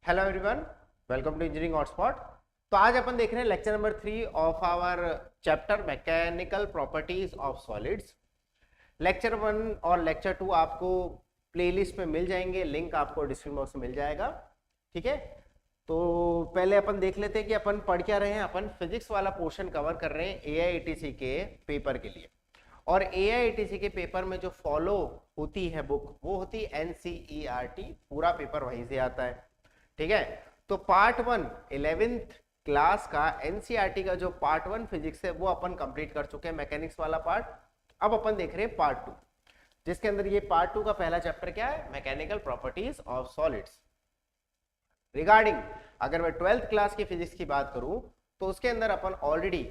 Hello everyone, welcome to engineering hotspot. तो आज अपन देख रहे हैं lecture number 3 of our chapter mechanical properties of solids. Lecture 1 और लेक्चर 2 आपको प्लेलिस्ट में मिल जाएंगे, लिंक आपको डिस्क्रिप्शन बॉक्स में मिल जाएगा। ठीक है, तो पहले अपन देख लेते हैं कि अपन पढ़ क्या रहे हैं। अपन फिजिक्स वाला पोर्शन कवर कर रहे हैं AIATC के पेपर के लिए, और AIATC के पेपर में जो फॉलो होती है बुक वो होती है NCERT, पूरा पेपर वहीं से आता है। ठीक है, तो पार्ट 1 11th क्लास का NCERT का जो पार्ट 1 फिजिक्स है वो अपन कंप्लीट कर चुके हैं, मैकेनिक्स वाला पार्ट। अब अपन देख रहे हैं पार्ट 2, जिसके अंदर ये पार्ट 2 का पहला चैप्टर क्या है, mechanical properties of solids. Regarding अगर मैं 12th क्लास की फिजिक्स की बात करूं तो उसके अंदर अपन ऑलरेडी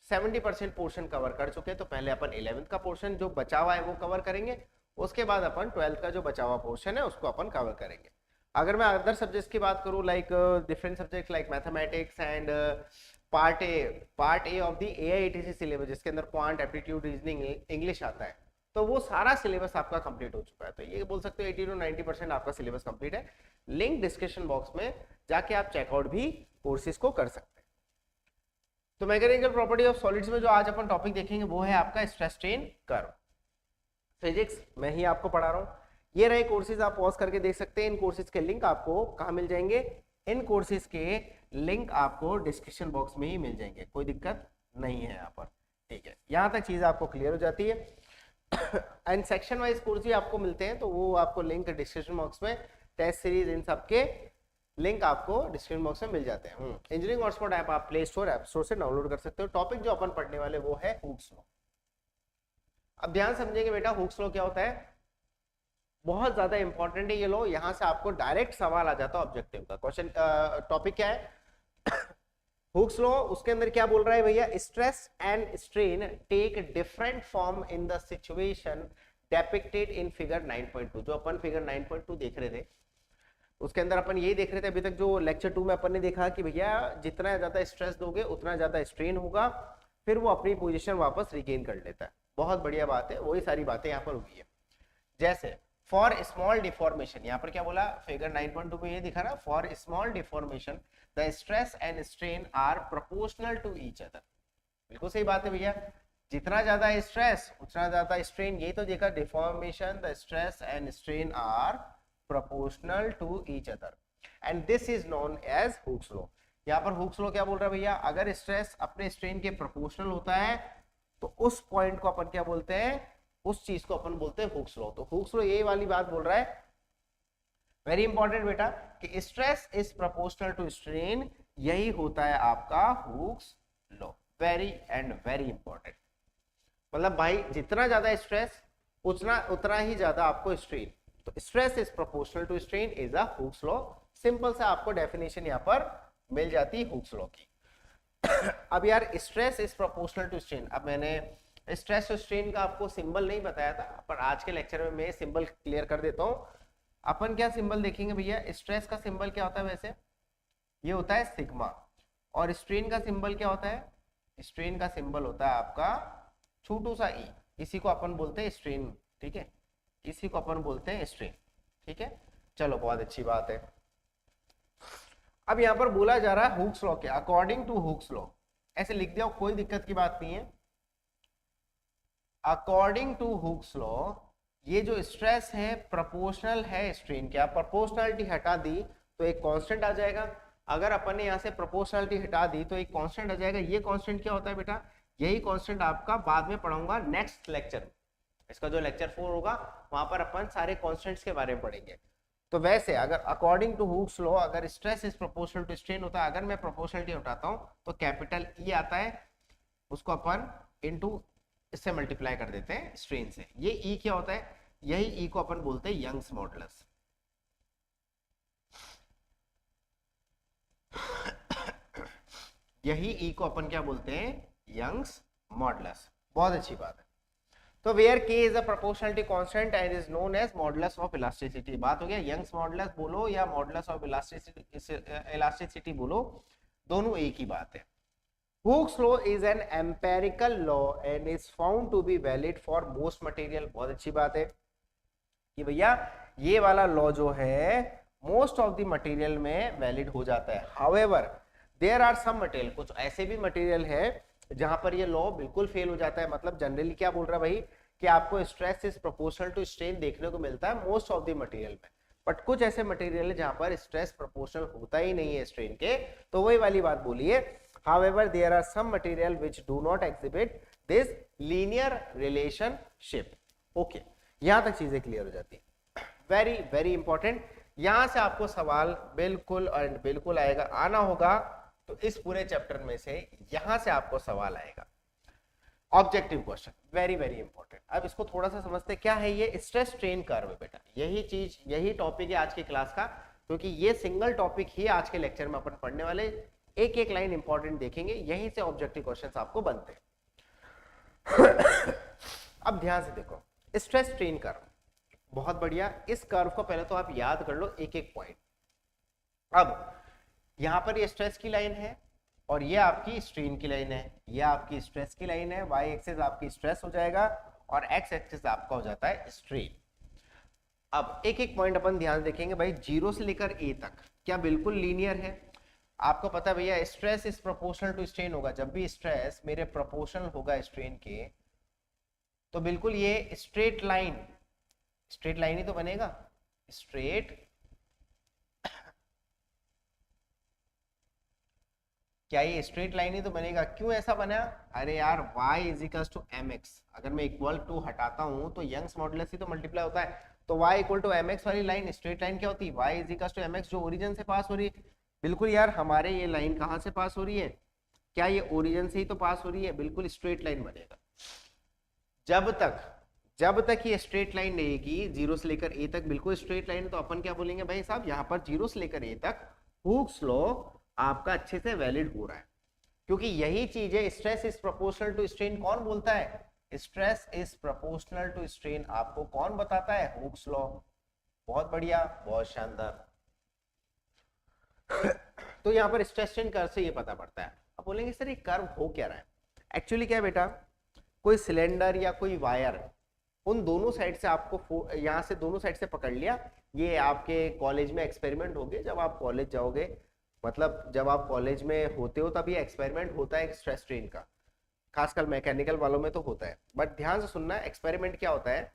70% पोर्शन कवर कर चुके हैं। तो पहले अपन 11th का पोर्शन जो बचा हुआ है वो कवर करेंगे, उसके बाद अपन 12th का जो बचा हुआ पोर्शन है उसको अपन कवर करेंगे। अगर मैं अदर सब्जेक्ट्स की बात करूं like different subjects like mathematics and part A of the AIATC syllabus, जिसके अंदर क्वांट, एप्टीट्यूड, रीजनिंग, इंग्लिश आता है, तो वो सारा सिलेबस आपका कंप्लीट हो चुका है। तो ये बोल सकते हो 80 to 90% आपका सिलेबस कंप्लीट है। लिंक डिस्क्रिप्शन बॉक्स में जाके आप चेकआउट भी कोर्सेज को कर सकते हैं। तो मैकेनिकल प्रॉपर्टी ऑफ सॉलिड्स में जो आज अपन टॉपिक देखेंगे वो है आपका स्ट्रेस स्ट्रेन कर्व। फिजिक्स में ही आपको पढ़ा रहा हूँ। ये रहे कोर्सेज, आप पॉज करके देख सकते हैं। इन कोर्सेज के लिंक आपको कहाँ मिल जाएंगे, इन कोर्सेज के लिंक आपको डिस्क्रिप्शन बॉक्स में ही मिल जाएंगे, कोई दिक्कत नहीं है यहाँ पर। ठीक है, यहाँ तक चीज आपको क्लियर हो जाती है। एंड सेक्शन वाइज कोर्स भी आपको मिलते हैं, तो वो आपको लिंक डिस्क्रिप्शन बॉक्स में, टेस्ट सीरीज, इन सबके लिंक आपको डिस्क्रिप्शन बॉक्स में मिल जाते हैं। इंजीनियरिंग हॉटस्पॉट ऐप आप प्ले स्टोर, ऐप स्टोर से डाउनलोड कर सकते हो। टॉपिक जो अपन पढ़ने वाले वो है हुक्स लॉ। अब ध्यान समझेंगे बेटा, हुक्स लॉ क्या होता है, बहुत ज्यादा इंपॉर्टेंट है ये लो। यहां से आपको डायरेक्ट सवाल आ जाता है ऑब्जेक्टिव का। क्वेश्चन टॉपिक क्या है, हुक्स लॉ। उसके अंदर क्या बोल रहा है भैया, stress and strain take different form in the situation depicted in figure 9.2। जो अपन फिगर 9.2 देख रहे थे उसके अंदर अपन यही देख रहे थे अभी तक। जो लेक्चर 2 में अपन ने देखा कि भैया जितना ज्यादा स्ट्रेस दोगे उतना ज्यादा स्ट्रेन होगा, फिर वो अपनी पोजीशन वापस रिगेन कर लेता है। बहुत बढ़िया बात है, वही सारी बातें यहाँ पर हुई है। जैसे फॉर स्मॉल डिफॉर्मेशन, यहाँ पर क्या बोला, फिगर 9.2 में ये दिखा ना, for small deformation the stress and strain are proportional to each other. बिल्कुल सही बात है भैया, जितना ज्यादा स्ट्रेस उतना ज्यादा स्ट्रेन। यही तो देखा, deformation the stress and strain are proportional to each other and this is known as Hooke's law. यहाँ पर हुक्स लॉ क्या बोल रहा है भैया, अगर स्ट्रेस अपने स्ट्रेन के प्रोपोर्शनल होता है तो उस पॉइंट को अपन क्या बोलते हैं, उस चीज को अपन बोलते हैं हुक्स लॉ। तो हुक्स लॉ यही वाली बात बोल रहा है, वेरी इंपॉर्टेंट बेटा, कि stress is proportional to strain, यही होता है आपका Hooke's law. Very and very important. मतलब भाई जितना ज्यादा स्ट्रेस उतना ही ज्यादा आपको स्ट्रेन। तो stress is proportional to strain is a Hooke's law. Simple सा आपको डेफिनेशन यहाँ पर मिल जाती है हुक्स लॉ की। अब यार stress is proportional to strain, अब मैंने स्ट्रेस और स्ट्रेन का आपको सिंबल नहीं बताया था, पर आज के लेक्चर में मैं सिंबल क्लियर कर देता हूं। अपन क्या सिंबल देखेंगे भैया, स्ट्रेस का सिंबल क्या होता है, वैसे ये होता है सिग्मा। और स्ट्रेन का सिंबल क्या होता है, स्ट्रेन का सिंबल होता है आपका छोटू सा ई, इसी को अपन बोलते हैं स्ट्रेन। ठीक है, इसी को अपन बोलते हैं स्ट्रेन। ठीक है, चलो बहुत अच्छी बात है। अब यहां पर बोला जा रहा है हुक्स लॉ के अकॉर्डिंग टू हुक्स लॉ, ऐसे लिख दिया, कोई दिक्कत की बात नहीं है। अकॉर्डिंग टू हुक्स लॉ ये जो स्ट्रेस है प्रोपोर्शनल है स्ट्रेन के। आप प्रोपोर्शनलिटी हटा दी तो एक कांस्टेंट आ जाएगा। अगर अपन ने यहाँ से प्रोपोर्शनलिटी हटा दी तो एक कांस्टेंट आ जाएगा। ये कांस्टेंट क्या होता है बेटा, यही कांस्टेंट आपका बाद में पढ़ाऊंगा नेक्स्ट लेक्चर। इसका जो लेक्चर 4 होगा वहां पर अपन सारे कांस्टेंट्स के बारे में पढ़ेंगे। तो वैसे अगर अकॉर्डिंग टू हुक्स लॉ अगर stress is proportional to strain होता है, अगर मैं प्रोपोर्शनलिटी उठाता हूं तो कैपिटल ई आता है, उसको अपन इनटू इससे मल्टीप्लाई कर देते हैं स्ट्रेन से। ये ई क्या होता है, यही ई को अपन बोलते हैं यंग्स मॉडुलस। यही ई को अपन क्या बोलते हैं, यंग्स मॉडुलस। बहुत अच्छी बात है। तो where K is a proportionality constant and is known as modulus of elasticity. बात हो गया, यंग्स मॉडुलस बोलो या मॉडुलस ऑफ इलास्टिसिटी बोलो, दोनों एक ही बात है। Hooke's law is an empirical law and is found to be valid for most material। बहुत अच्छी बात है कि भैया ये वाला लॉ जो है मोस्ट ऑफ द मटेरियल में वैलिड हो जाता है। However there are some material, कुछ ऐसे भी मटेरियल है जहां पर ये लॉ बिल्कुल फेल हो जाता है। मतलब जनरली क्या बोल रहा है भाई कि आपको stress is proportional to strain देखने को मिलता है मोस्ट ऑफ द मटेरियल में, बट कुछ ऐसे मटेरियल है जहां पर स्ट्रेस प्रोपोर्शनल होता ही नहीं है स्ट्रेन के। तो वही वाली बात बोलिए, however there are some material which do not exhibit this linear relationship. Okay, यहां तक चीजें क्लियर हो जाती है। वेरी वेरी इंपॉर्टेंट, यहां से आपको सवाल बिल्कुल एंड बिल्कुल आएगा, आना होगा। तो इस पूरे चैप्टर में से यहां से आपको सवाल आएगा objective question, very very important. अब इसको थोड़ा सा समझते, क्या है ये स्ट्रेस स्ट्रेन कर्व बेटा, यही चीज यही टॉपिक है आज की क्लास का, क्योंकि ये सिंगल टॉपिक ही आज के लेक्चर में अपन पढ़ने वाले, एक एक लाइन इंपॉर्टेंट देखेंगे, यहीं से ऑब्जेक्टिव क्वेश्चंस आपको बनते हैं। अब ध्यान से देखो, स्ट्रेस स्ट्रेन कर्व बहुत बढ़िया। इस कर्व को पहले तो आप याद कर लो एक एक पॉइंट। अब यहां पर ये स्ट्रेस की लाइन है और ये आपकी स्ट्रेन की लाइन है, ये आपकी स्ट्रेस की लाइन है, वाई एक्सिस आपकी स्ट्रेस हो जाएगा और एक्स एक्सिस आपका हो जाता है स्ट्रेन। अब एक एक पॉइंट अपन ध्यान देखेंगे भाई, जीरो से लेकर ए तक क्या बिल्कुल लीनियर है? आपको पता है भैया stress is proportional to strain होगा। जब भी स्ट्रेस मेरे प्रोपोर्शनल होगा स्ट्रेन के, तो बिल्कुल ये स्ट्रेट लाइन ही तो बनेगा, स्ट्रेट। क्या ये स्ट्रेट लाइन ही तो बनेगा? क्यों ऐसा बना? अरे यार y is equal to mx, अगर मैं इक्वल टू हटाता हूं तो यंग्स मॉडुलस ही तो मल्टीप्लाई होता है। तो y इक्वल टू mx वाली लाइन स्ट्रेट लाइन क्या होती है? y is equal to mx, जो ओरिजिन से पास हो रही है। बिल्कुल यार, हमारे ये लाइन कहां से पास हो रही है? क्या ये ओरिजिन से ही तो पास हो रही है? बिल्कुल स्ट्रेट लाइन बनेगा। जब तक ये स्ट्रेट लाइन रहेगी जीरो से लेकर ए तक, बिल्कुल स्ट्रेट लाइन, तो अपन क्या बोलेंगे भाई साहब, यहाँ पर जीरो से लेकर ए तक हुक्स लॉ आपका अच्छे से वैलिड हो रहा है, क्योंकि यही चीज है stress is proportional to strain. कौन बोलता है stress is proportional to strain? आपको कौन बताता है? Hooke's law. बहुत बढ़िया, बहुत शानदार। तो यहाँ पर स्ट्रेस स्ट्रेन कर्व से ये पता पड़ता है। अब बोलेंगे सर ये कर्व हो क्या रहा है? एक्चुअली क्या है बेटा, कोई सिलेंडर या कोई वायर, उन दोनों साइड से आपको यहाँ से दोनों साइड से पकड़ लिया। ये आपके कॉलेज में एक्सपेरिमेंट होंगे, जब आप कॉलेज जाओगे, मतलब जब आप कॉलेज में होते हो तब ये एक्सपेरिमेंट होता है स्ट्रेस स्ट्रेन का, खासकर मैकेनिकल वालों में तो होता है। बट ध्यान से सुनना, एक्सपेरिमेंट क्या होता है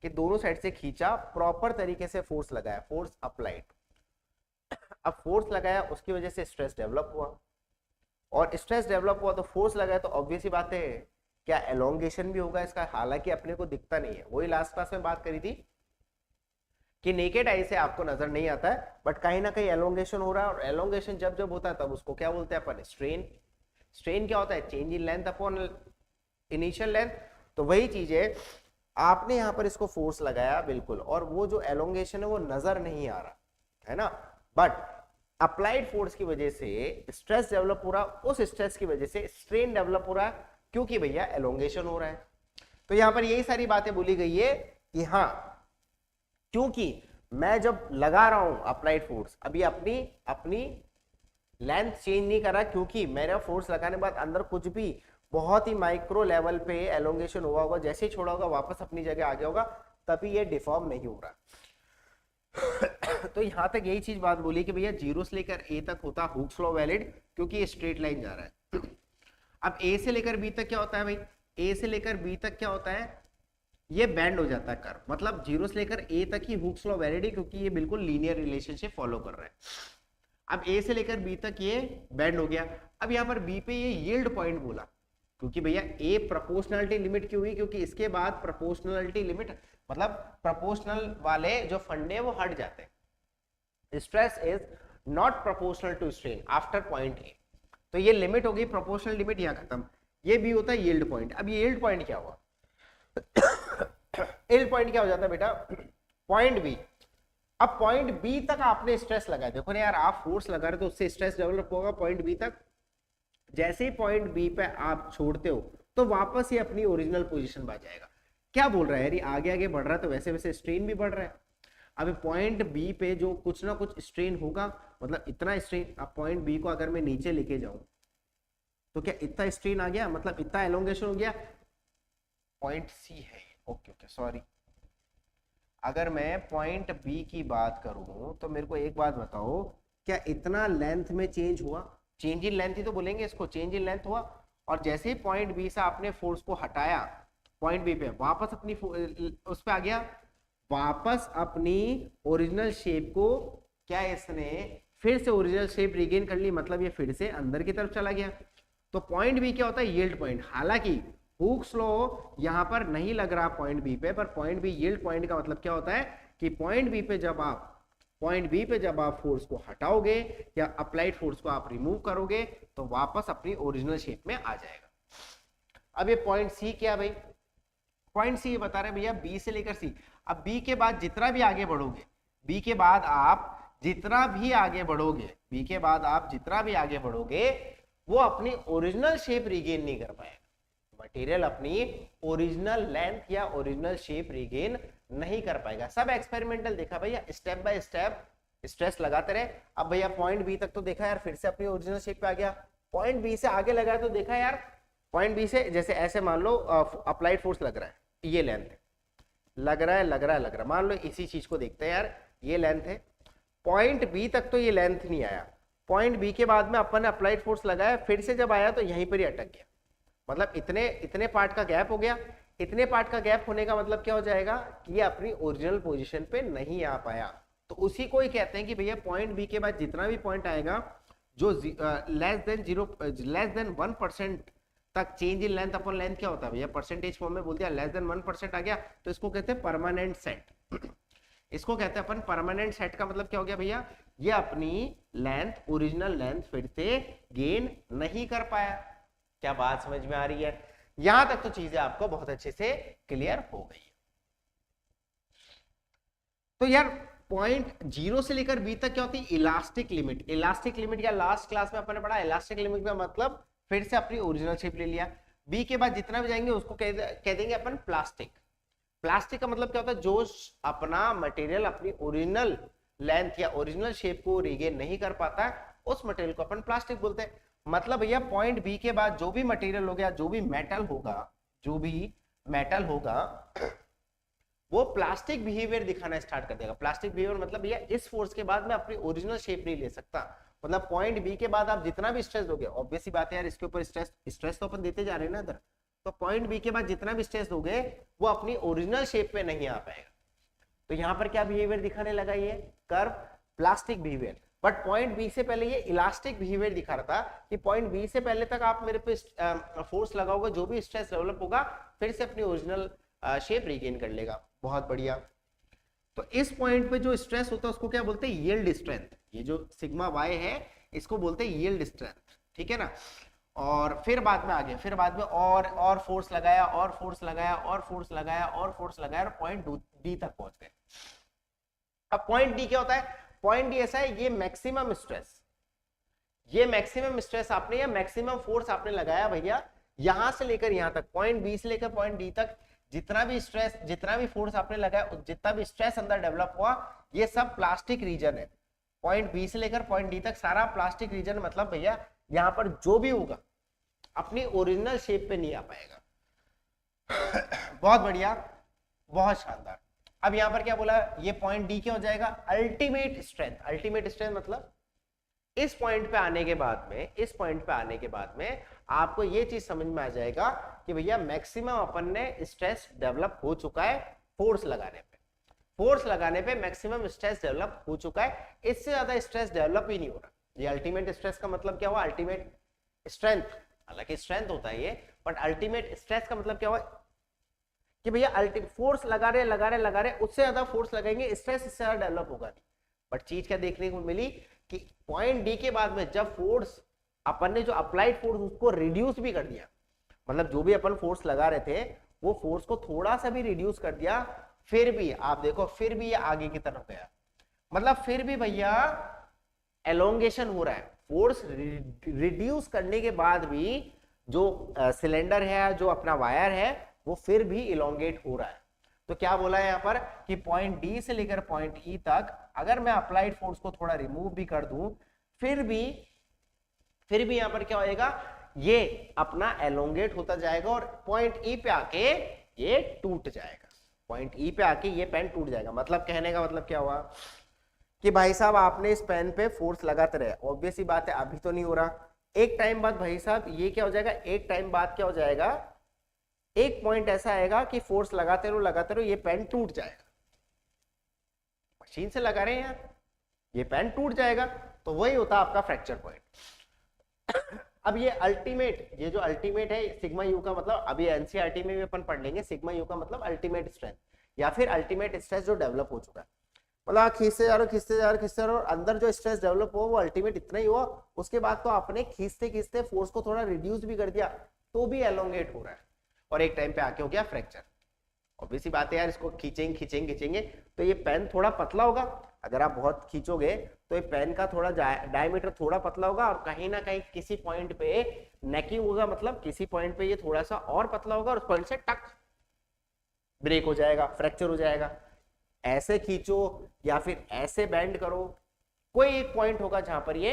कि दोनों साइड से खींचा, प्रॉपर तरीके से फोर्स लगाया, फोर्स अप्लाइड। अब फोर्स लगाया, उसकी वजह से स्ट्रेस डेवलप हुआ, और स्ट्रेस डेवलप हुआ तो फोर्स लगाया, तो ऑब्वियस ही बात है क्या एलोंगेशन भी होगा इसका, हालांकि अपने को दिखता नहीं है। वही लास्ट क्लास में बात करी थी कि नेकेड आई से आपको नजर नहीं आता है, बट कहीं ना कहीं एलोंगेशन हो रहा है, और एलोंगेशन जब जब होता है तब उसको क्या बोलते हैं अपन? स्ट्रेन। स्ट्रेन क्या होता है? Change in length upon initial length. तो वही चीज है, आपने यहाँ पर इसको फोर्स लगाया बिल्कुल, और वो जो एलोंगेशन है वो नजर नहीं आ रहा है ना, बट अप्लाइड फोर्स की वजह से स्ट्रेस डेवलप हो रहा, उस स्ट्रेस की वजह से स्ट्रेन डेवलप हो रहा है, क्योंकि भैया एलोंगेशन हो रहा है। तो यहां पर यही सारी बातें बोली गई है कि हाँ, क्योंकि मैं जब लगा रहा हूं अप्लाइड फोर्स, अभी अपनी लेंथ चेंज नहीं कर रहा, क्योंकि मेरा फोर्स लगाने के बाद अंदर कुछ भी बहुत ही माइक्रो लेवल पे एलोंगेशन हुआ होगा, जैसे ही छोड़ा होगा वापस अपनी जगह आ गया होगा, तभी ये डिफॉर्म नहीं हो रहा। तो यहां तक यही चीज बात बोली कि भैया जीरो से लेकर ए तक होता हुक्स लॉ वैलिड, क्योंकि ये स्ट्रेट लाइन जा रहा है। अब ए से लेकर बी तक क्या होता है भाई? ए से लेकर बी तक क्या होता है? ये बैंड हो जाता है कर्व, मतलब जीरो से लेकर ए तक ही हुक्स लॉ वैलिड है, क्योंकि ये बिल्कुल लीनियर रिलेशनशिप फॉलो कर रहा है। अब ए से लेकर बी तक ये बैंड हो गया। अब यहाँ पर बी पे ये यील्ड पॉइंट बोला, क्योंकि भैया ए प्रोपोर्शनलिटी लिमिट क्यों हुई? क्योंकि इसके बाद प्रोपोर्शनलिटी लिमिट, मतलब प्रोपोर्शनल वाले जो फंडे वो हट जाते हैं। Stress is not proportional to strain after point A, तो ये लिमिट हो गई, प्रोपोर्शनल लिमिट यहाँ खत्म। ये भी होता है यील्ड पॉइंट। अब ये यील्ड पॉइंट क्या हुआ? यील्ड पॉइंट क्या हो जाता है बेटा? Point B. अब पॉइंट बी तक आपने स्ट्रेस लगाया, देखो ना यार, आप फोर्स लगा रहे तो उससे स्ट्रेस डेवलप होगा पॉइंट बी तक। जैसे ही पॉइंट बी पे आप छोड़ते हो तो वापस ये अपनी ओरिजिनल पोजीशन पर जाएगा। क्या बोल रहा है यार, आगे आगे बढ़ रहा है तो वैसे वैसे स्ट्रेन भी बढ़ रहा है। अब पॉइंट बी पे जो कुछ ना कुछ स्ट्रेन होगा, मतलब इतना स्ट्रेन, अब पॉइंट बी को अगर मैं नीचे लेके जाऊं तो क्या इतना स्ट्रेन आ गया, मतलब इतना एलोंगेशन हो गया? पॉइंट सी है, ओके ओके सॉरी। अगर मैं पॉइंट बी की बात करूं तो मेरे को एक बात बताओ, क्या इतना लेंथ में चेंज हुआ? चेंज इन लेंथ ही तो बोलेंगे इसको, चेंज इन लेंथ हुआ। और जैसे ही पॉइंट बी से आपने फोर्स को हटाया पॉइंट बी पे, वापस अपनी उस पे आ गया, वापस अपनी ओरिजिनल शेप को क्या इसने फिर से ओरिजिनल शेप रिगेन कर ली, मतलब ये फिर से अंदर की तरफ चला गया। तो पॉइंट बी क्या होता है? Yield point. हालांकि हुक्स लॉ यहां पर नहीं लग रहा पॉइंट बी पे, पर पॉइंट बी यील्ड पॉइंट का मतलब क्या होता है कि पॉइंट बी पे जब आप फोर्स को हटाओगे या अप्लाइड फोर्स को आप रिमूव करोगे तो वापस अपनी ओरिजिनल शेप में आ जाएगा। अब ये पॉइंट सी क्या भाई? पॉइंट सी बता रहे भैया बी से लेकर सी। अब बी के बाद जितना भी आगे बढ़ोगे, बी के बाद आप जितना भी आगे बढ़ोगे वो अपनी ओरिजिनल शेप रिगेन नहीं कर पाएगा। मटेरियल अपनी ओरिजिनल लेंथ या ओरिजिनल शेप रिगेन नहीं कर पाएगा। सब एक्सपेरिमेंटल देखा भैया, स्टेप बाय स्टेप स्ट्रेस लगाते रहे। अब भैया पॉइंट बी तक तो देखा यार, फिर से अपनी ओरिजिनल शेप पे आ गया। पॉइंट बी से आगे लगाया तो देखा यार, पॉइंट बी से जैसे ऐसे मान लो अप्लाइड फोर्स लग रहा है, ये लेंथ लग रहा है, मान लो इसी चीज को देखते हैं यार, ये लेंथ है। पॉइंट बी तक तो ये लेंथ नहीं आया, पॉइंट बी के बाद में अपन ने अप्लाइड फोर्स लगाया, फिर से जब आया तो यहीं पर ही अटक गया। मतलब इतने पार्ट का गैप हो गया। इतने पार्ट का गैप होने का मतलब क्या हो जाएगा कि ये अपनी ओरिजिनल पोजीशन पे नहीं आ पाया। तो उसी को ही कहते हैं कि भैया पॉइंट बी के बाद जितना भी पॉइंट आएगा जो लेस देन 1% तक change in length upon length क्या होता है भैया? परसेंटेज फॉर्म में बोल दिया, लेस देन 1% आ गया तो इसको कहते हैं परमानेंट सेट। इसको कहते हैं अपन परमानेंट सेट। का मतलब क्या हो गया भैया? ये अपनी लेंथ, ओरिजिनल लेंथ फिर से गेन नहीं कर पाया। क्या बात समझ में आ रही है? यहां तक तो चीजें आपको बहुत अच्छे से क्लियर हो गई। तो यार पॉइंट जीरो से लेकर बी तक क्या होती है? Elastic limit. इलास्टिक लिमिट या लास्ट क्लास में अपन ने पढ़ा, इलास्टिक लिमिट का मतलब फिर से अपनी ओरिजिनल शेप ले लिया। बी के बाद जितना भी जाएंगे उसको कह देंगे अपन प्लास्टिक। प्लास्टिक का मतलब क्या होता है? जो अपना मटेरियल अपनी ओरिजिनल लेंथ या ओरिजिनल शेप को रिगेन नहीं कर पाता उस मटेरियल को अपन प्लास्टिक बोलते हैं। मतलब भैया पॉइंट बी के बाद जो भी मटेरियल हो गया, जो भी मेटल होगा वो प्लास्टिक बिहेवियर दिखाना स्टार्ट कर देगा। प्लास्टिक बिहेवियर मतलब भैया इस फोर्स के बाद मैं अपनी ओरिजिनल शेप नहीं ले सकता। मतलब पॉइंट बी के बाद आप जितना भी स्ट्रेस दोगे, ऑब्वियसली बात है यार, इसके ऊपर स्ट्रेस तो अपन देते जा रहे हैं ना इधर, तो पॉइंट बी के बाद जितना भी स्ट्रेस दोगे वो अपनी ओरिजिनल शेप पे नहीं आ पाएगा। तो यहाँ पर क्या बिहेवियर दिखाने लगा? ये curve, plastic behaviour. But point B से पहले ये इलास्टिक बिहेवियर दिखा रहा था कि पॉइंट बी से पहले तक आप मेरे पे फोर्स लगाओगे, जो भी स्ट्रेस डेवलप होगा फिर से अपनी ओरिजिनल शेप रिगेन कर लेगा। बहुत बढ़िया। तो इस पॉइंट पे जो स्ट्रेस होता है उसको क्या बोलते हैं? Yield strength. ये जो सिग्मा वाई है इसको बोलते हैं यील्ड स्ट्रेंथ, ठीक है ना। और फिर बाद में आगे, फिर बाद में और फोर्स लगाया और फोर्स लगाया और फोर्स लगाया और फोर्स लगाया और पॉइंट डी तक पहुंच गए। अब पॉइंट डी क्या होता है? पॉइंट डी ऐसा है, ये मैक्सिमम स्ट्रेस आपने या मैक्सिमम फोर्स आपने लगाया भैया यहां से लेकर यहां तक, पॉइंट बी से लेकर पॉइंट डी तक जितना भी स्ट्रेस, जितना भी फोर्स आपने लगाया, जितना भी स्ट्रेस अंदर डेवलप हुआ, ये सब प्लास्टिक रीजन है। पॉइंट बी से लेकर पॉइंट डी तक सारा प्लास्टिक रीजन। मतलब भैया यहां पर जो भी होगा अपनी ओरिजिनल शेप पे नहीं आ पाएगा। बहुत बढ़िया, बहुत शानदार। अब यहां पर क्या बोला? ये पॉइंट डी क्या हो जाएगा? Ultimate strength. अल्टीमेट स्ट्रेंथ मतलब इस पॉइंट पे आने के बाद में आपको ये चीज समझ में आ जाएगा कि भैया मैक्सिमम अपन ने स्ट्रेस डेवलप हो चुका है फोर्स लगाने पे मैक्सिमम स्ट्रेस डेवलप हो चुका है। इससे ज्यादा स्ट्रेस डेवलप ही नहीं हो रहा। ये अल्टीमेट स्ट्रेस का मतलब क्या हुआ? Ultimate strength. हालांकि स्ट्रेंथ होता है ये, बट अल्टीमेट स्ट्रेस का मतलब क्या हुआ कि भैया अल्टीमेट फोर्स लगा रहे उससे ज्यादा फोर्स लगाएंगे, स्ट्रेस इससे ज्यादा डेवलप होगा नहीं। बट चीज क्या देखने को मिली कि पॉइंट डी के बाद में जब फोर्स अपन ने जो अप्लाइड फोर्स उसको रिड्यूस भी कर दिया, मतलब जो भी अपन फोर्स लगा रहे थे वो फोर्स को थोड़ा सा भी रिड्यूस कर दिया, फिर भी आप देखो फिर भी ये आगे की तरफ गया। मतलब फिर भी भैया एलोंगेशन हो रहा है। फोर्स रिड्यूस करने के बाद भी जो सिलेंडर है, जो अपना वायर है, वो फिर भी इलोंगेट हो रहा है। तो क्या बोला है यहाँ पर कि पॉइंट डी से लेकर पॉइंट ई तक अगर मैं अप्लाइड फोर्स को थोड़ा रिमूव भी कर दूं फिर भी यहाँ पर क्या होएगा? ये अपना एलोंगेट होता जाएगा और पॉइंट ई पे आके ये टूट जाएगा। पॉइंट ई पे आके ये पेन टूट जाएगा। मतलब कहने का मतलब क्या हुआ कि भाई साहब आपने इस पेन पे फोर्स लगाते रहे, ऑब्वियस ही बात है अभी तो नहीं हो रहा, एक टाइम बाद भाई साहब ये क्या हो जाएगा, एक टाइम बाद क्या हो जाएगा, एक पॉइंट ऐसा आएगा कि फोर्स लगाते रहो ये पेन टूट जाएगा। मशीन से लगा रहे हैं यार, ये पेन टूट जाएगा। तो वही होता है आपका फ्रैक्चर पॉइंट। अब ये अल्टीमेट, ये जो अल्टीमेट है सिग्मा यू का मतलब, अभी एनसीईआरटी में भी अपन पढ़ लेंगे, सिग्मा यू का मतलब अल्टीमेट स्ट्रेंथ या फिर अल्टीमेट स्ट्रेस जो डेवलप हो चुका है। मतलब खींचते जा रहे हो और अंदर जो स्ट्रेस डेवलप हो वो अल्टीमेट इतना ही हुआ, उसके बाद तो आपने खींचते फोर्स को थोड़ा रिड्यूस भी कर दिया तो भी एलोंगेट हो रहा है और एक टाइम पे आके हो गया फ्रैक्चर। ऑब्वियसली बात है यार, इसको खींचेंगे तो ये पेन थोड़ा पतला होगा, अगर आप बहुत खींचोगे तो ये पेन का थोड़ा डायमीटर थोड़ा पतला होगा और कहीं ना कहीं किसी पॉइंट पे नेकिंग होगा, मतलब किसी पॉइंट पे ये थोड़ा सा और पतला होगा और उस पॉइंट से टक ब्रेक हो जाएगा, फ्रैक्चर हो जाएगा। ऐसे खींचो या फिर ऐसे बेंड करो, कोई एक पॉइंट होगा जहां पर ये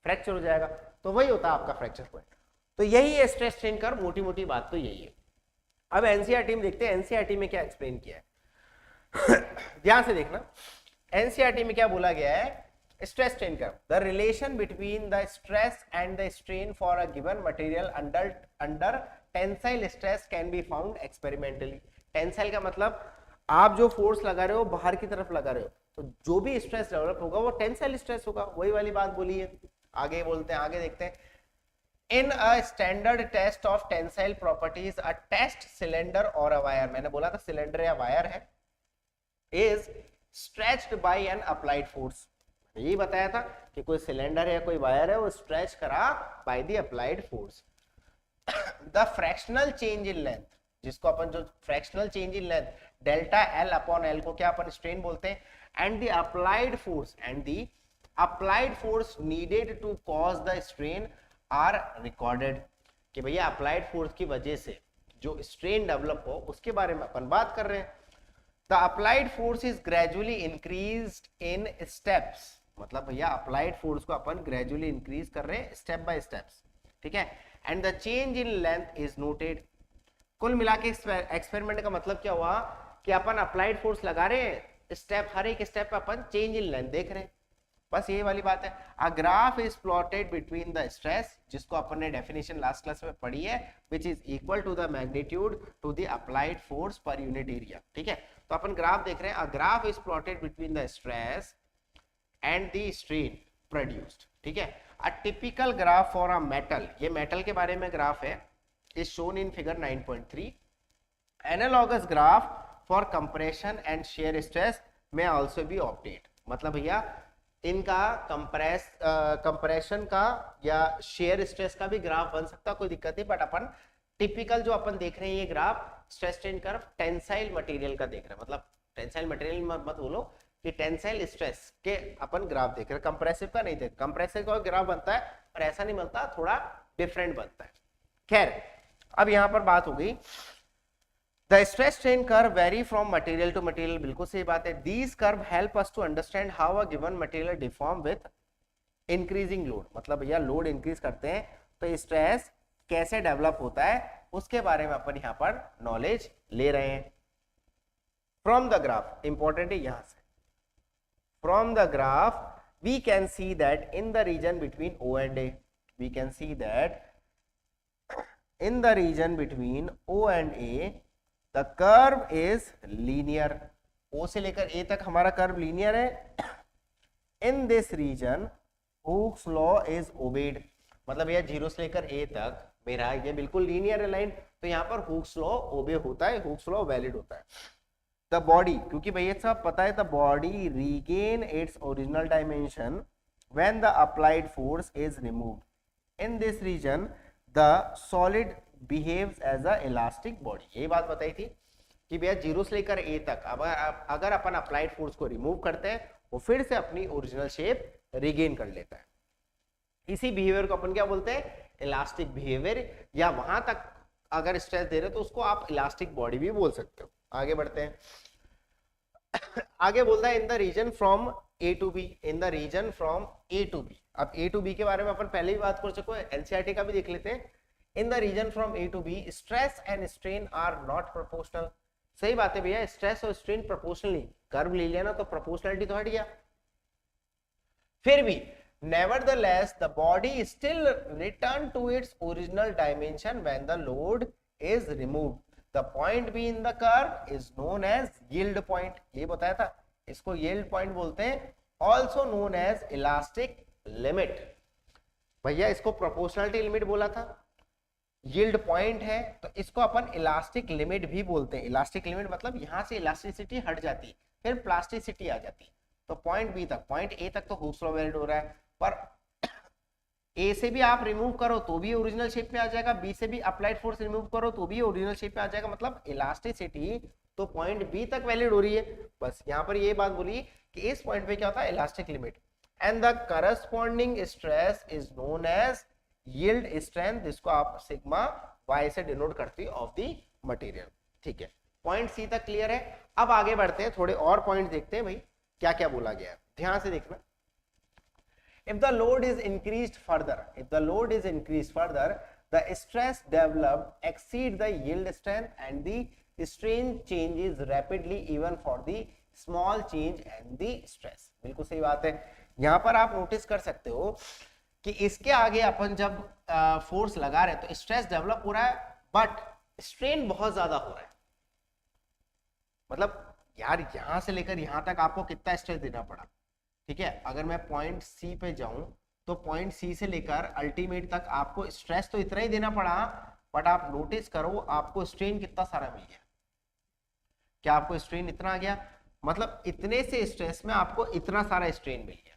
फ्रैक्चर हो जाएगा, तो वही होता है आपका फ्रैक्चर पॉइंट। तो यही है स्ट्रेस स्ट्रेन कर्व, मोटी मोटी बात तो यही है। अब एनसीईआरटी में देखते हैं एनसीईआरटी में क्या एक्सप्लेन किया है। ध्यान से देखना, एनसीईआरटी में क्या बोला गया है, stress strain curve, the relation between the stress and the strain for a given material under tensile stress can be found experimentally. Tensile का मतलब आप जो फोर्स लगा रहे हो बाहर की तरफ लगा रहे हो, तो जो भी स्ट्रेस डेवलप होगा वो टेंसाइल स्ट्रेस होगा, वही वाली बात बोली है। आगे बोलते हैं, आगे देखते हैं। In a standard test of tensile properties, a test cylinder or a wire, मैंने बोला था सिलेंडर या वायर है, is stretched by an applied force। यही बताया था कि कोई सिलेंडर या कोई वायर है वो स्ट्रेच करा by the applied force। The fractional change in length, जिसको अपन जो fractional change in length delta L upon L को क्या अपन स्ट्रेन बोलते हैं, and the applied force needed to cause the strain are recorded. कि भैया अप्लाइड फोर्स की वजह से जो स्ट्रेन डेवलप हो उसके बारे में अपन बात कर रहे हैं। The applied force is gradually increased in steps, मतलब भैया अप्लाइड फोर्स को अपन ग्रेजुअली इंक्रीज कर रहे हैं स्टेप बाय स्टेप्स, ठीक है। And the change in length is noted. कुल मिला के एक्सपेरिमेंट का मतलब क्या हुआ कि अपन अप्लाइड फोर्स लगा रहे हैं, स्टेप हर एक स्टेप पे अपन चेंज इन लेंथ देख रहे हैं, बस ये वाली बात है। A graph is plotted between the stress, जिसको अपन ने डेफिनेशन लास्ट क्लास में पढ़ी है, which is equal to the magnitude to the applied force per unit area, ठीक है। तो अपन ग्राफ देख रहे हैं, a graph is plotted between the stress and the strain produced, ठीक है। A typical graph for a metal, ये मेटल के बारे में ग्राफ है, is shown in figure 9.3. Analogous graph for compression and shear stress may also be obtained। मतलब भैया इनका कंप्रेशन का या शेयर स्ट्रेस का भी ग्राफ बन सकता, कोई दिक्कत नहीं, बट अपन टिपिकल जो अपन देख रहे हैं ये graph stress strain curve tensile material का देख रहे हैं, मतलब टेंसाइल मटेरियल मत बोलो कि टेंसाइल स्ट्रेस के अपन ग्राफ देख रहे हैं, कंप्रेसिव का नहीं देख। कंप्रेसिव का ग्राफ बनता है पर ऐसा नहीं बनता, थोड़ा डिफरेंट बनता है। खैर अब यहां पर बात हो गई, the stress strain curve vary from material to material, बिल्कुल सही बात है। These curve help us to understand how a given material deform with increasing load, मतलब भैया लोड इंक्रीज करते हैं तो स्ट्रेस कैसे डेवलप होता है उसके बारे में अपन यहां पर नॉलेज ले रहे हैं। फ्रॉम द ग्राफ, इंपॉर्टेंट है यहां से, from the graph we can see that in the region between O and A, we can see that in the region between O and A the curve is linear। O से लेकर A तक हमारा curve linear है। in this region Hooke's law is obeyed, मतलब यह 0 से लेकर A तक मेरा ये बिल्कुल लीनियर है लाइन, तो यहाँ पर Hooke's law ओबे होता है, Hooke's law वैलिड होता है। द बॉडी, क्योंकि भैया सब पता है, the body regain its original dimension when the applied force is removed. In this region the solid behaves as a elastic body. यही बात बताई थी कि भैया 0 से लेकर A तक अगर अपन अप्लाइड फोर्स को रिमूव करते हैं वो फिर से अपनी ओरिजिनल शेप रिगेन कर लेता है। इसी बिहेवियर को अपन क्या बोलते हैं, इलास्टिक बिहेवियर, या वहां तक अगर स्ट्रेस दे रहे हो तो उसको आप इलास्टिक बॉडी भी बोल सकते हो। आगे बढ़ते हैं। आगे बोलता है in the region from A to B, in the region from A to B। अब A to B के बारे में अपन पहले भी बात कर चुके हैं, एनसीईआरटी का भी देख लेते हैं। In the region from A to B stress and strain are not proportional. सही बात है भैया, स्ट्रेस और स्ट्रेन प्रोपोर्शनली, कर्व ले लिया ना तो प्रोपोर्शनलिटी तो हट गया। फिर भी nevertheless the body still return to its original dimension when the load is removed. The point B in the curve is known as yield point, ये बताया था, इसको yield point बोलते हैं, also known as elastic limit। भैया इसको proportionality limit बोला था, यील्ड पॉइंट है, तो इसको अपन इलास्टिक लिमिट भी बोलते हैं। इलास्टिक लिमिट मतलब यहां से इलास्टिसिटी हट जाती, फिर प्लास्टिसिटी आ जाती। तो पॉइंट बी तक, पॉइंट ए तक तो हुक्स लॉ वैलिड हो रहा है, पर ए से भी आप रिमूव करो तो भी ओरिजिनल शेप में आ जाएगा, बी से भी अप्लाइड फोर्स रिमूव करो तो भी ओरिजिनल शेप में आ जाएगा, मतलब इलास्टिसिटी तो पॉइंट बी तक वैलिड हो रही है। बस यहाँ पर ये बात बोली कि इस पॉइंट पे क्या होता है, elastic limit, and the corresponding stress is known as yield strength, जिसको आप सिग्मा वाई से डिनोट करती है ऑफ द मटेरियल। ठीक है, पॉइंट सी तक क्लियर है। अब आगे बढ़ते हैं, थोड़े और पॉइंट देखते हैं भाई क्या क्या बोला गया है, ध्यान से देखना। If the load is increased further, the stress developed exceed the yield strength and the strain changes rapidly even for the small change and the stress। बिल्कुल सही बात है। यहाँ पर आप नोटिस कर सकते हो कि इसके आगे अपन जब फोर्स लगा रहे हैं तो स्ट्रेस डेवलप हो रहा है, बट स्ट्रेन बहुत ज्यादा हो रहा है। मतलब यार यहां से लेकर यहां तक आपको कितना स्ट्रेस देना पड़ा, ठीक है। अगर मैं पॉइंट सी पे जाऊं तो पॉइंट सी से लेकर अल्टीमेट तक आपको स्ट्रेस तो इतना ही देना पड़ा, बट आप नोटिस करो आपको स्ट्रेन कितना सारा मिल गया। क्या आपको स्ट्रेन इतना आ गया, मतलब इतने से स्ट्रेस में आपको इतना सारा स्ट्रेन मिल गया।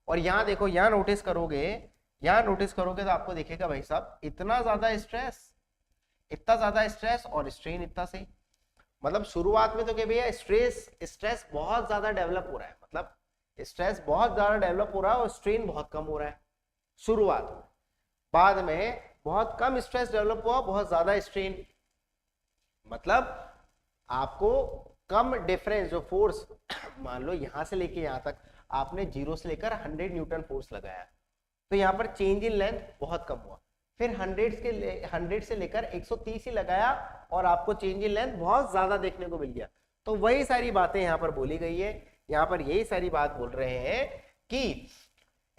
और यहाँ देखो, यहाँ नोटिस करोगे तो आपको दिखेगा भाई साहब इतना ज्यादा स्ट्रेस और स्ट्रेन इतना सही। मतलब शुरुआत में तो क्या भैया स्ट्रेस बहुत ज्यादा डेवलप हो रहा है, मतलब स्ट्रेस बहुत ज्यादा डेवलप हो रहा है और स्ट्रेन बहुत कम हो रहा है शुरुआत में। बाद में बहुत कम स्ट्रेस डेवलप हुआ, बहुत ज्यादा स्ट्रेन, मतलब आपको कम डिफरेंस जो फोर्स मान लो यहां से लेके यहां तक आपने 0 से लेकर 100 न्यूटन फोर्स लगाया, तो यहाँ पर चेंज इन लेंथ बहुत कम हुआ। फिर 100 से लेकर 130 ही लगाया और आपको चेंज इन लेंथ बहुत ज्यादा देखने को मिल गया। तो वही सारी बातें यहाँ पर बोली गई है, यहाँ पर यही सारी बात बोल रहे हैं कि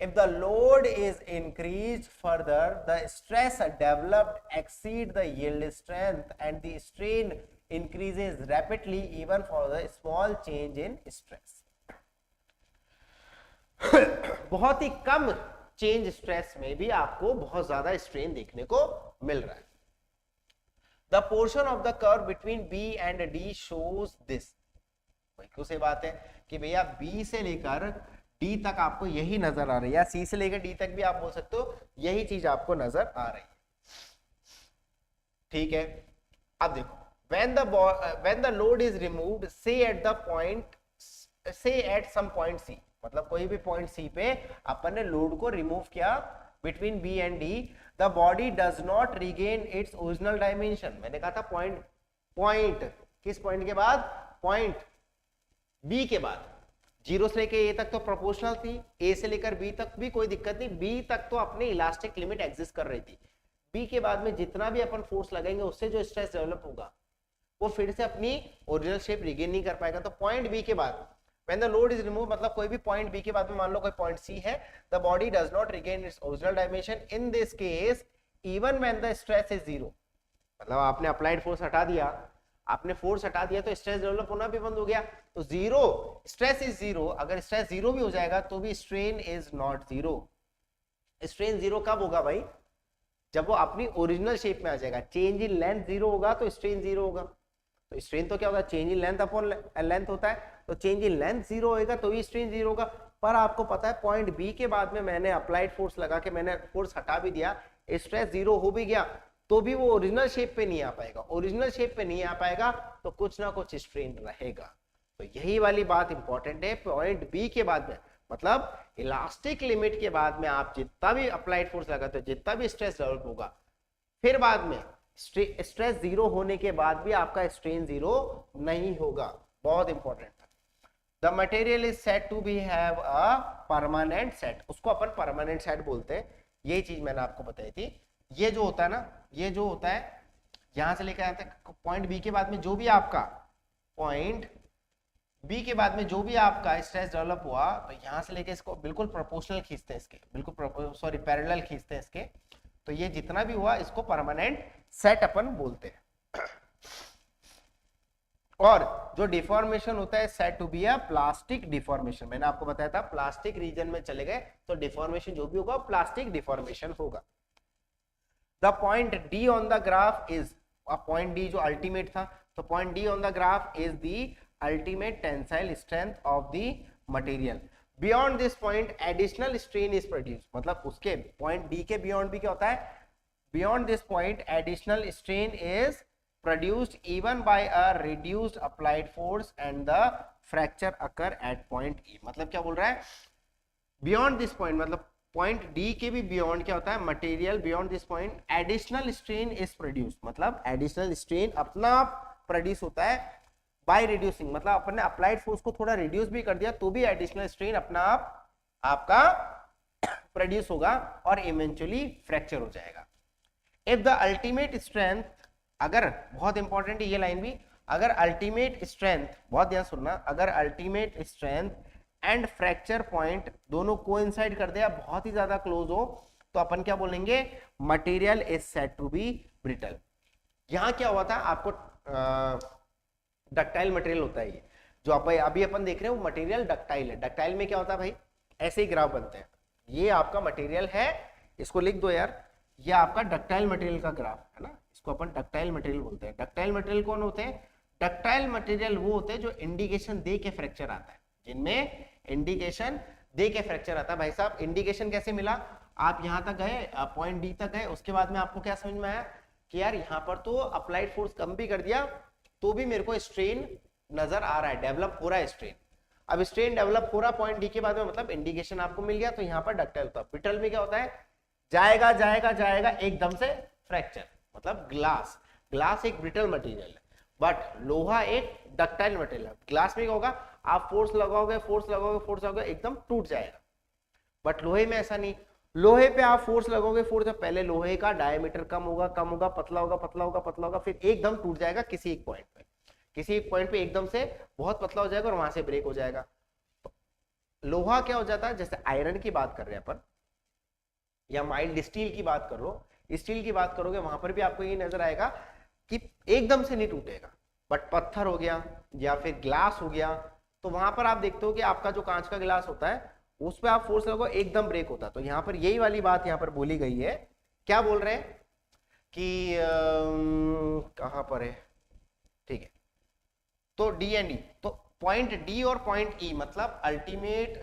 if the load is increased further, the stress developed exceed the yield strength and the strain increases rapidly even for the small change in stress। बहुत ही कम चेंज स्ट्रेस में भी आपको बहुत ज्यादा स्ट्रेन देखने को मिल रहा है। The portion of the curve between B and D shows this। बिल्कुल सही बात है कि भैया B से लेकर D तक आपको यही नजर आ रही है, या C से लेकर D तक भी आप बोल सकते हो यही चीज आपको नजर आ रही है। ठीक है, अब देखो when the load is removed say at some point C, मतलब कोई भी पॉइंट C पे अपन ने लोड को रिमूव किया between B and D, the body does not regain its original dimension। मैंने कहा था पॉइंट किस पॉइंट के बाद, पॉइंट B के बाद। 0 से लेकर A तक तो प्रोपोर्शनल थी, A से लेकर B तक भी कोई दिक्कत नहीं, B तक तो अपनी इलास्टिक लिमिट एग्जिस्ट कर रही थी। B के बाद में जितना भी अपन फोर्स लगाएंगे उससे जो स्ट्रेस डेवलप होगा वो फिर से अपनी ओरिजिनल शेप रिगेन नहीं कर पाएगा। तो पॉइंट B के बाद when the load is removed, मतलब कोई भी पॉइंट B के बाद में मान लो कोई पॉइंट C है, the body does not regain its original dimension in this case even when the stress is 0। मतलब आपने अप्लाइड फोर्स हटा दिया, तो स्ट्रेस डेवलप होना भी बंद हो गया। तो 0 स्ट्रेस इज 0, अगर स्ट्रेस 0 भी हो जाएगा तो भी स्ट्रेन इज नॉट 0। स्ट्रेन 0 कब होगा भाई, जब वो अपनी ओरिजिनल शेप में आ जाएगा। चेंज इन लेंथ 0 होगा तो स्ट्रेन 0 होगा। तो स्ट्रेन तो क्या होता है, change in length upon length होता है, तो चेंज इन लेंथ 0 होगा तो भी स्ट्रेन 0 होगा। पर आपको पता है पॉइंट B के बाद में मैंने अप्लाइड फोर्स लगा के मैंने फोर्स हटा भी दिया, स्ट्रेस 0 हो भी गया तो भी वो ओरिजिनल शेप पे नहीं आ पाएगा। ओरिजिनल शेप पे नहीं आ पाएगा तो कुछ ना कुछ स्ट्रेन रहेगा। तो यही वाली बात इंपॉर्टेंट है, पॉइंट B के बाद में मतलब इलास्टिक लिमिट के बाद में आप जितना भी अप्लाइड फोर्स लगाते हो, जितना भी स्ट्रेस डेवलप होगा, फिर बाद में स्ट्रेस 0 होने के बाद भी आपका स्ट्रेन 0 नहीं होगा। बहुत इंपॉर्टेंट था। The material is said to be have a permanent set, उसको अपन परमानेंट सेट बोलते हैं। यही चीज मैंने आपको बताई थी। ये जो होता है ना, ये जो होता है यहां से लेकर यहां तक पॉइंट B के बाद में जो भी आपका पॉइंट बी के बाद में जो भी आपका स्ट्रेस डेवलप हुआ, तो यहां से लेके इसको बिल्कुल प्रोपोर्शनल खींचते हैं, इसके बिल्कुल सॉरी पैरेलल खींचते हैं इसके, तो ये जितना भी हुआ इसको परमानेंट सेट अपन बोलते हैं। और जो डिफॉर्मेशन होता है set to be a plastic deformation, मैंने आपको बताया था प्लास्टिक रीजन में चले गए तो डिफॉर्मेशन जो भी होगा प्लास्टिक डिफॉर्मेशन होगा। The point D on the graph is, point D जो अल्टीमेट था, तो point D on the graph is the ultimate tensile strength of the material. Beyond this point additional strain is produce, मतलब उसके point D के beyond भी क्या होता है, beyond this point additional strain is produced even by a reduced applied force and the fracture occur at point E। मतलब क्या बोल रहा है, beyond this point मतलब पॉइंट D के भी beyond क्या होता है, material beyond this point additional strain is produced, मतलब additional strain अपना आप प्रोड्यूस होता है by reducing, मतलब अपने अप्लाइड फोर्स को थोड़ा रिड्यूस भी कर दिया तो भी एडिशनल स्ट्रेन अपना आप आपका प्रोड्यूस होगा और इवेंचुअली फ्रैक्चर हो जाएगा। इफ द अल्टीमेट स्ट्रेंथ, अगर बहुत इंपॉर्टेंट है ये लाइन भी, अगर अल्टीमेट स्ट्रेंथ, बहुत ध्यान सुनना, अगर ultimate strength and fracture point दोनों कोइंसाइड कर दिया, बहुत ही ज्यादा क्लोज हो, तो अपन क्या बोलेंगे, material is said to be brittle. यहां क्या हुआ था, आपको डक्टाइल मटेरियल होता है ये जो अभी अपन देख रहे हैं, वो मटेरियल डक्टाइल है। डक्टाइल में क्या होता है भाई, ऐसे ही ग्राफ बनते हैं, ये आपका मटेरियल है, इसको लिख दो यार, ये आपका डक्टाइल मटेरियल का ग्राफ है ना, इसको अपन डक्टाइल मटेरियल बोलते हैं। डक्टाइल मटेरियल कौन होते हैं, डक्टाइल मटेरियल वो होते हैं जो इंडिकेशन दे के फ्रैक्चर आता है, जिनमें इंडिकेशन दे के फ्रैक्चर आता है। भाई साहब इंडिकेशन कैसे मिला, आप यहां तक गए, पॉइंट डी तक गए, उसके बाद में आपको क्या समझ में आया कि यार यहाँ पर तो अप्लाइड फोर्स कम भी कर दिया तो भी मेरे को स्ट्रेन नजर आ रहा है, डेवलप हो रहा है स्ट्रेन। अब स्ट्रेन डेवलप हो रहा पॉइंट डी के बाद में, मतलब इंडिकेशन आपको मिल गया, तो यहाँ पर डक्टाइल होता है। ब्रिटल में क्या होता है, जाएगा जाएगा जाएगा एकदम से फ्रैक्चर, मतलब ग्लास एक ब्रिटल मटेरियल है, बट लोहा एक डक्टाइल मटेरियल है। ग्लास में क्या होगा, आप फोर्स लगाओगे एकदम टूट जाएगा, बट लोहे में ऐसा नहीं, लोहे पे आप फोर्स लगाओगे, फोर्स पहले लोहे का डायमीटर कम होगा, पतला होगा, फिर एकदम टूट जाएगा किसी एक पॉइंट पे एकदम से बहुत पतला हो जाएगा और वहां से ब्रेक हो जाएगा। लोहा क्या हो जाता है, जैसे आयरन की बात कर रहे हैं अपन, या माइल्ड स्टील की बात कर लो, स्टील की बात करोगे वहां पर भी आपको ये नजर आएगा कि एकदम से नहीं टूटेगा, बट पत्थर हो गया या फिर ग्लास हो गया, तो वहां पर आप देखते हो कि आपका जो कांच का गिलास होता है उस पर आप फोर्स लगाओ एकदम ब्रेक होता है। तो यहाँ पर यही वाली बात यहाँ पर बोली गई है, क्या बोल रहे हैं कि कहां पर है, ठीक है, तो डी एंड ई, तो पॉइंट डी और पॉइंट ई मतलब अल्टीमेट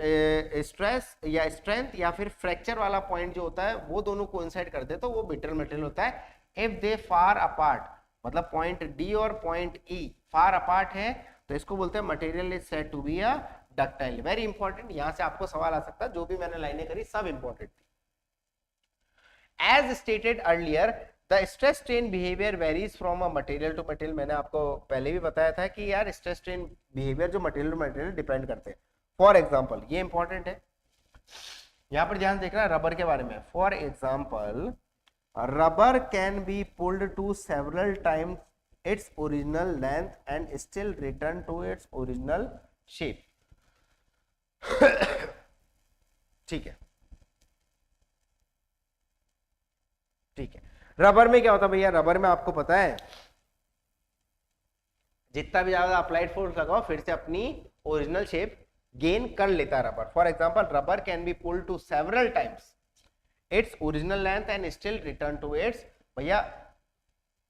स्ट्रेस या स्ट्रेंथ या फिर फ्रैक्चर वाला पॉइंट जो होता है वो दोनों कोइंसाइड करते हैं, तो वो ब्रिटल मटेरियल होता है। इफ दे फार अपार्ट, मतलब पॉइंट डी और पॉइंट ई फार अपार्ट है, तो इसको बोलते हैं material is said to be a ductile. Very important, यहां से आपको सवाल आ सकता है, जो भी मैंने लाइनें करी सब इंपॉर्टेंट थी। As stated earlier the stress strain behaviour varies from a material to material. मैंने आपको पहले भी बताया था कि यार स्ट्रेस स्ट्रेन बिहेवियर जो मटेरियल टू मटेरियल डिपेंड करते हैं। फॉर एग्जांपल, ये इंपॉर्टेंट है, यहां पर ध्यान देखना रबर के बारे में। For example, rubber can be pulled to several times its original length and still return to its original shape. ठीक है, ठीक है। रबर में क्या होता है भैया, रबर में आपको पता है जितना भी ज्यादा अप्लाइड फोर्स लगाओ फिर से अपनी ओरिजिनल शेप गेन कर लेता है rubber. For example, rubber can be pulled to several times its original length and still return to its. भैया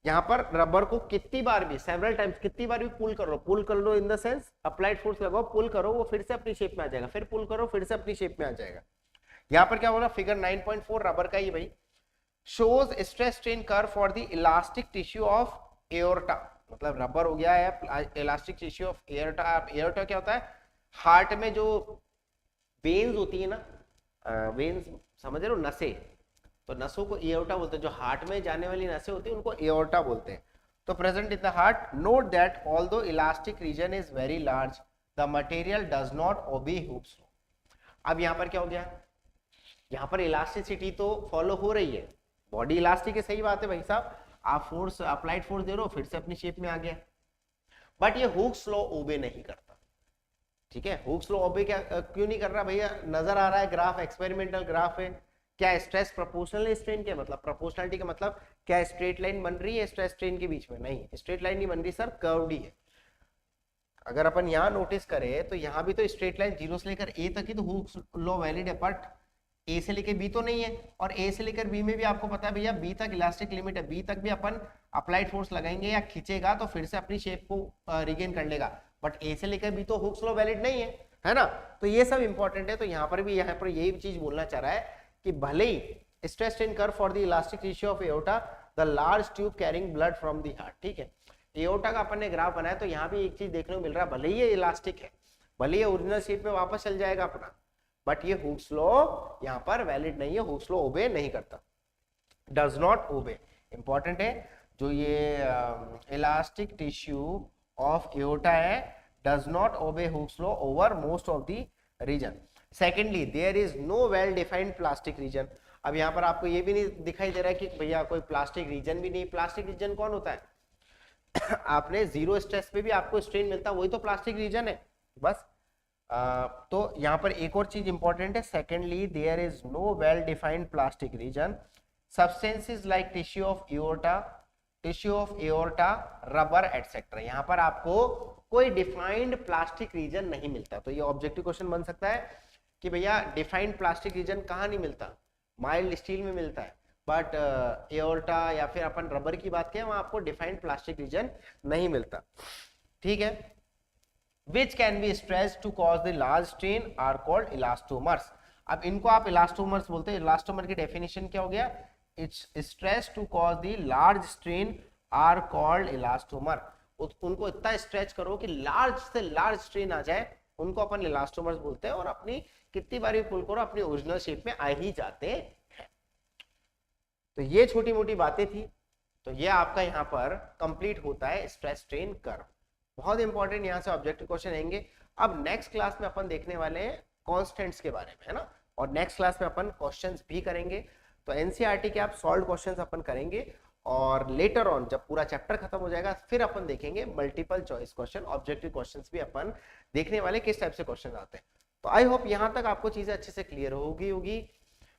यहां पर रबर को कितनी बार भी, सेवरल टाइम्स, कितनी बार भी पुल कर लो in the sense applied force लगाओ, पुल करो, वो फिर से अपनी शेप में आ जाएगा, फिर पुल करो, फिर से अपनी शेप में आ जाएगा। यहां पर क्या बोला, फिगर 9.4 रबर का ही भाई, shows stress strain curve for the elastic tissue of aorta। मतलब रबर हो गया है elastic tissue of aorta. Aorta क्या होता है, हार्ट में जो वेन्स होती है ना, वेन्स समझ रहे हो, नसें, तो नसों को एओर्टा बोलते हैं। जो हार्ट में जाने वाली नसें होती है उनको एओर्टा बोलते हैं। तो present in the heart, note that although elastic region is very large the material does not obey Hooke's law. अब यहाँ पर क्या हो गया, यहाँ पर इलास्टिसिटी तो फॉलो हो रही है, बॉडी इलास्टिक है, सही बात है भाई साहब, आप फोर्स अप्लाइड फोर्स दे रहे हो फिर से अपनी शेप में आ गया, बट ये हुक्स लॉ ओबे नहीं करता। ठीक है, हुक्स लॉ ओबे क्या क्यों नहीं कर रहा भैया? नजर आ रहा है ग्राफ, एक्सपेरिमेंटल ग्राफ है, क्या स्ट्रेस प्रोपोर्शनल है स्ट्रेन के? मतलब प्रोपोर्शनलिटी का मतलब क्या स्ट्रेट लाइन बन रही है स्ट्रेस स्ट्रेन के बीच में? नहीं, स्ट्रेट लाइन नहीं बन रही सर, कर्व्ड ही है। अगर अपन यहाँ नोटिस करें तो यहाँ भी तो स्ट्रेट लाइन 0 से लेकर ए तक ही तो हुक्स लॉ वैलिड है, बट ए से लेकर बी तो नहीं है, और ए से लेकर बी में भी आपको पता है भैया बी तक इलास्टिक लिमिट है, बी तक भी अपन अप्लाइड फोर्स लगाएंगे या खींचेगा तो फिर से अपनी शेप को रिगेन कर लेगा, बट ए से लेकर बी तो हुक्स लॉ वैलिड नहीं है ना? तो ये सब इंपॉर्टेंट है। तो यहाँ पर भी यहाँ पर यही चीज बोलना चाह रहा है कि भले ही stress strain curve for the elastic ratio of aorta the large tube carrying blood from the heart. ठीक है, एओर्टा का अपन ने ग्राफ बनाया तो यहाँ भी एक चीज देखने को मिल रहा है, भले ही ये इलास्टिक है, भले ही ओरिजिनल शेप में वापस चल जाएगा अपना, बट ये हुक्स लॉ यहाँ पर वैलिड नहीं है, हुक्स लॉ ओबे नहीं करता, डज नॉट ओबे। इंपॉर्टेंट है, जो ये इलास्टिक टिश्यू ऑफ एओर्टा है does not obey Hooke's law over most of the region. Secondly, there is no well defined plastic region. अब यहाँ पर आपको ये भी नहीं दिखाई दे रहा है कि भैया कोई प्लास्टिक रीजन भी नहीं। प्लास्टिक रीजन कौन होता है? आपने जीरो स्ट्रेस पे भी आपको स्ट्रेन मिलता है, वही तो प्लास्टिक रीजन है बस। तो यहाँ पर एक और चीज इंपॉर्टेंट है, secondly there is no well defined plastic region. Substances like tissue of aorta, rubber etcetera, यहाँ पर आपको कोई डिफाइंड प्लास्टिक रीजन नहीं मिलता। तो ये ऑब्जेक्टिव क्वेश्चन बन सकता है कि भैया डिफाइंड प्लास्टिक रीजन कहाँ नहीं मिलता? माइल्ड स्टील में मिलता है, बट एओर्टा या फिर अपन रबर की बात करें वहां आपको डिफाइंड प्लास्टिक रीजन नहीं मिलता। ठीक है, which can be stretch to cause the large strain are called elastomers. अब इनको आप इलास्टोमर्स बोलते हैं। इलास्टोमर की डेफिनेशन क्या हो गया? Its stretch to cause the large strain are called elastomer. उनको इतना स्ट्रेच करो कि लार्ज से लार्ज स्ट्रेन आ जाए, उनको अपन इलास्टोमर्स बोलते हैं, और अपनी कितनी बार भी पुल करो अपनी ओरिजिनल शेप में आ ही जाते हैं। तो ये छोटी मोटी बातें थी, तो ये आपका यहाँ पर कंप्लीट होता है स्ट्रेस स्ट्रेन कर्व। बहुत इंपॉर्टेंट यहाँ से ऑब्जेक्टिव क्वेश्चन आएंगे। अब नेक्स्ट क्लास में अपन देखने वाले हैं कॉन्स्टेंट्स के बारे में, है ना, और नेक्स्ट क्लास में अपन क्वेश्चंस भी करेंगे। तो एनसीईआरटी के आप सॉल्व क्वेश्चंस अपन करेंगे, और लेटर ऑन जब पूरा चैप्टर खत्म हो जाएगा फिर अपन देखेंगे multiple choice question, objective questions भी अपन देखने वाले किस टाइप से क्वेश्चन आते हैं। तो आई होप यहाँ तक आपको चीजें अच्छे से क्लियर होगी।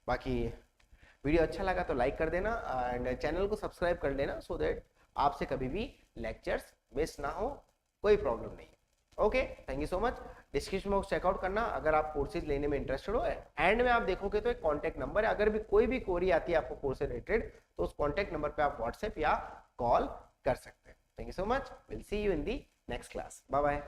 बाकी वीडियो अच्छा लगा तो लाइक कर देना एंड चैनल को सब्सक्राइब कर लेना, सो दैट आपसे कभी भी लेक्चर्स मिस ना हो, कोई प्रॉब्लम नहीं। Okay, thank you so much. Description box check out करना अगर आप कोर्सेज लेने में इंटरेस्टेड हो। एंड में आप देखोगे तो एक कॉन्टैक्ट नंबर है, अगर भी कोई भी क्वेरी आती है आपको कोर्स से रिलेटेड तो उस कॉन्टैक्ट नंबर पे आप व्हाट्सएप या कॉल कर सकते हैं। Thank you so much, will see you in the next class. Bye bye.